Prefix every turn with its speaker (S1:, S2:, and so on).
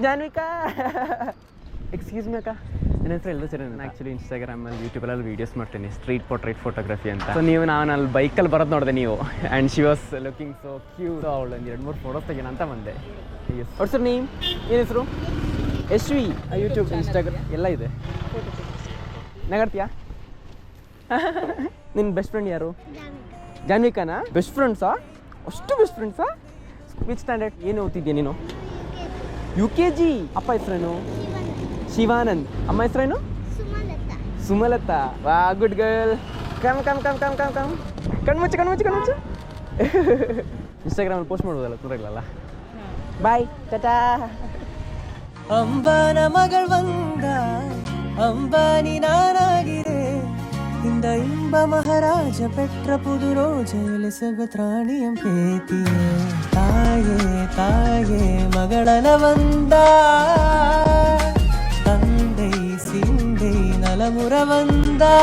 S1: Janvika excuse me ಅಕ್ಕ. ನನ್ನ ಹೆಸರು ಎಲ್ಲರೂ ಸರಿ. ನಾನು ಆ್ಯಕ್ಚುಲಿ ಇನ್ಸ್ಟಾಗ್ರಾಮಲ್ಲಿ ಯೂಟ್ಯೂಬಲ್ಲಿ ವೀಡಿಯೋಸ್ ಮಾಡ್ತೀನಿ, ಸ್ಟ್ರೀಟ್ ಪೋರ್ಟ್ರೇಟ್ ಫೋಟೋಗ್ರಫಿ ಅಂತ. ಸೊ ನೀವು ನಾನು ಅಲ್ಲಿ ಬೈಕಲ್ಲಿ ಬರೋದು ನೋಡಿದೆ ನೀವು, and she was looking so cute. ಅವಳು ಒಂದು 2-3 ಫೋಟೋಸ್ ತೆಗಿನ ಅಂತ ಬಂದೆ. ಅವ್ರ ಸರ್ ನೇಮ್ ಏನು ಹೆಸರು? SV ಯೂಟ್ಯೂಬ್ ಇನ್ಸ್ಟಾಗ್ರಾಮ್ ಎಲ್ಲ ಇದೆ. ನಗಾಡ್ತೀಯಾ? ನಿನ್ನ ಬೆಸ್ಟ್ ಫ್ರೆಂಡ್ ಯಾರು? ಜಾನ್ವಿಕಾನಾ? ಬೆಸ್ಟ್ ಫ್ರೆಂಡ್ಸಾ? ಅಷ್ಟು ಬೆಸ್ಟ್ ಫ್ರೆಂಡ್ಸಾ? Which standard? ಏನು ಓದ್ತಿದ್ಯಾ ನೀನು? UKG. ಅಪ್ಪ ಹೆಸರೇನು? ಶಿವಾನಂದ್. ಅಮ್ಮ ಹೆಸರೇನು? ಸುಮಲತಾ. ವಾ good girl. Come come come come come come ಕಣ್ಮುಚ್ಚು ಕಣ್ಮುಚ್ಚು ಕಣ್ಮುಚ್ಚು. ಇನ್ಸ್ಟಾಗ್ರಾಮಲ್ಲಿ ಪೋಸ್ಟ್ ಮಾಡೋದಲ್ಲ ಕೂಡಲ್ಲ. ಬಾಯ್ ಟಾಟಾ.
S2: ಅಂಬಾನ ಮಗಳ್ ಬಂದ ಅಂಬಾನಿ ನಾನಾಗಿರೆ இந்த இன்ப மகாராஜ பெற்ற புது ரோஜை எலிசபெத் ராணியம் பேத்தியே தாயே தாயே மகளன வந்தா தந்தை சிந்தை நலமுற வந்தா